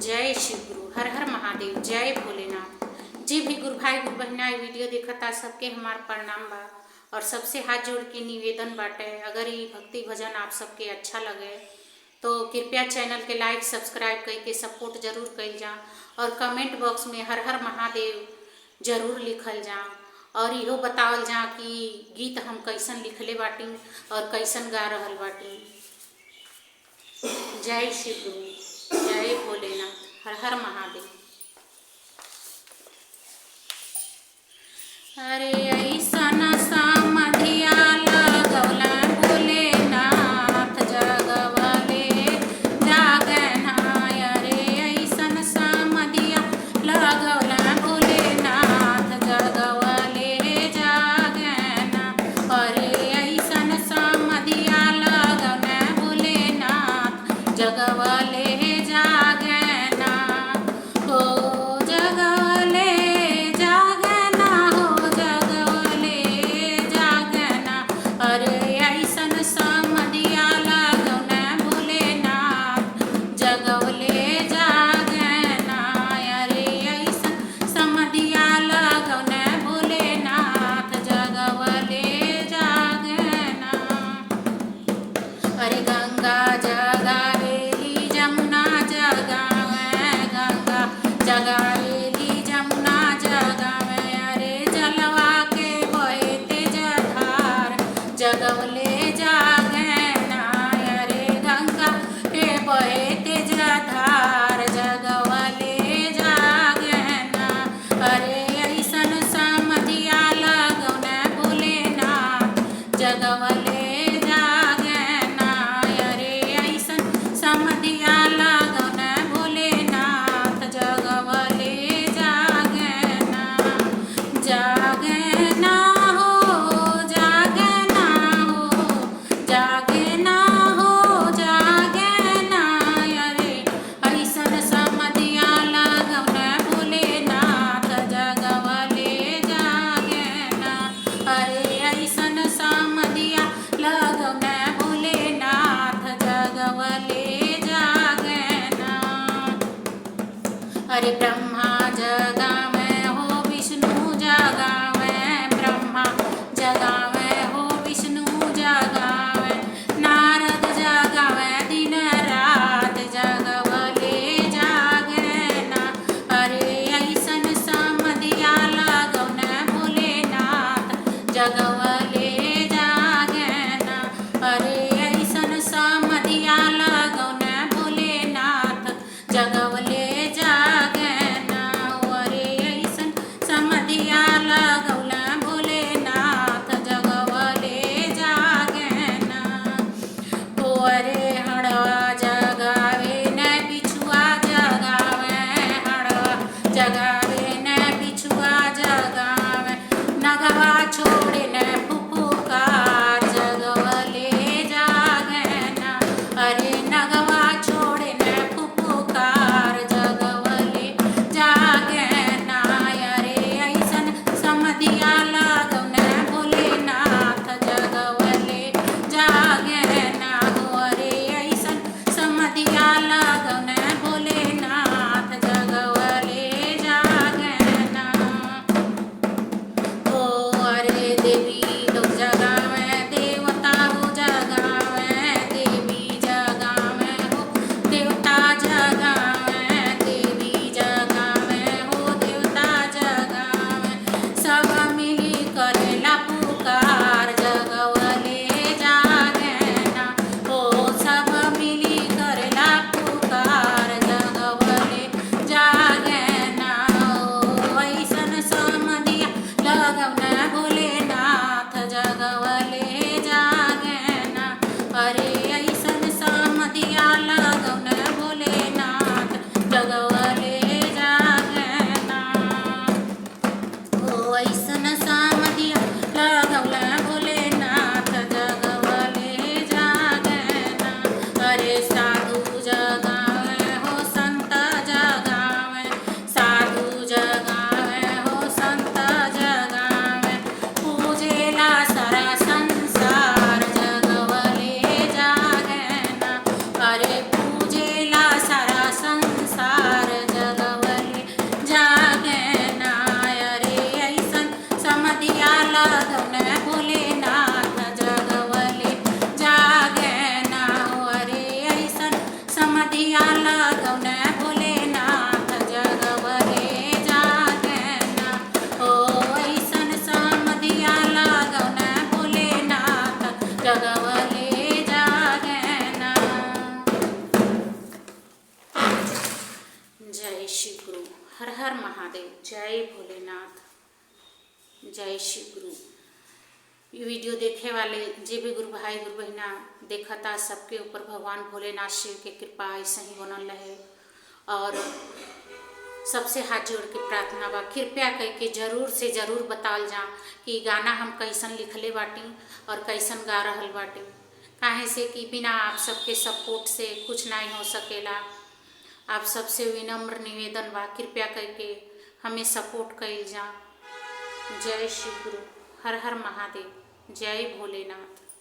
जय शिव गुरु, हर हर महादेव, जय भोलेनाथ। जे भी गुरु भाई गुरु बहना वीडियो देखता सबके हमार प्रणाम बा। और सबसे हाथ जोड़ के निवेदन बाटे, अगर ये भक्ति भजन आप सबके अच्छा लगे तो कृपया चैनल के लाइक सब्सक्राइब करके सपोर्ट जरूर कल जा। और कमेंट बॉक्स में हर हर महादेव जरूर लिखल जा। और इहो बतावल जा कि गीत हम कैसन लिखले बाटी और कैसन गा रहल बाटी। जय शिव गुरु, जय भोलेनाथ, हर हर महादेव। अरे ऐसन समधिया लगवला भोलेनाथ जगवले जागना। अरे ऐसन समधिया लगवला भोलेनाथ जगवले जागना। अरे ऐसन समधिया लगवला भोलेनाथ जगवले जागना। हो जगवले जागना, हो जगवले जागना। अरे ऐसन समधिया लगवला भोलेनाथ जगवले जागना। अरे ऐसन समधिया लगवला भोलेनाथ जगवले जागना। अरे गंगा जगावेली जमुना जगावे, गंगा जगावेली जमुना जगावे। अरे जलवा के बहे तेज धार जगवले जागना। अरे गंगा के बहे तेज धार जगवले जागना। अरे ऐसन समधिया लगवला भोलेनाथ जगवले जागना। अरे ऐसन समधिया लगवला भोलेनाथ जगवले जागना। जागना हो जागना, हो जागना, हो जागना। अरे ऐसन समधिया लगवला भोलेनाथ जगवले जागना। अरे ऐसन समधिया लगवला भोलेनाथ जगवले जागना। अरे ब्रह्मा जगावे हो विष्णु जगावे, ब्रह्मा जगावे हो विष्णु जगावे। नारद जगावे दिन रात जगवले जागना। अरे ऐसन समधिया लगवला भोलेनाथ जगवले जागना। अरे ऐसन समधिया लगवला भोलेनाथ जगवले जागना। अरे जय शिव गुरु। हर हर महादेव। जय भोलेनाथ। जय शिव गुरु। ये वीडियो देखे वाले जे भी गुरु भाई गुरु बहना देखता सबके ऊपर भगवान भोलेनाथ शिव के कृपा ऐसे ही बनल रहे। और सबसे हाथ जोड़ के प्रार्थना बा, कृपया करके जरूर से जरूर बताल जा कि गाना हम कैसन लिखले बाटी और कैसन गा रहल बाटी। काहे से कि बिना आप सबके सपोर्ट से कुछ नहीं हो सकेला। आप सबसे विनम्र निवेदन बा, कृपया करके हमें सपोर्ट कइल जा। जय शिव गुरु। हर हर महादेव। जय भोलेनाथ।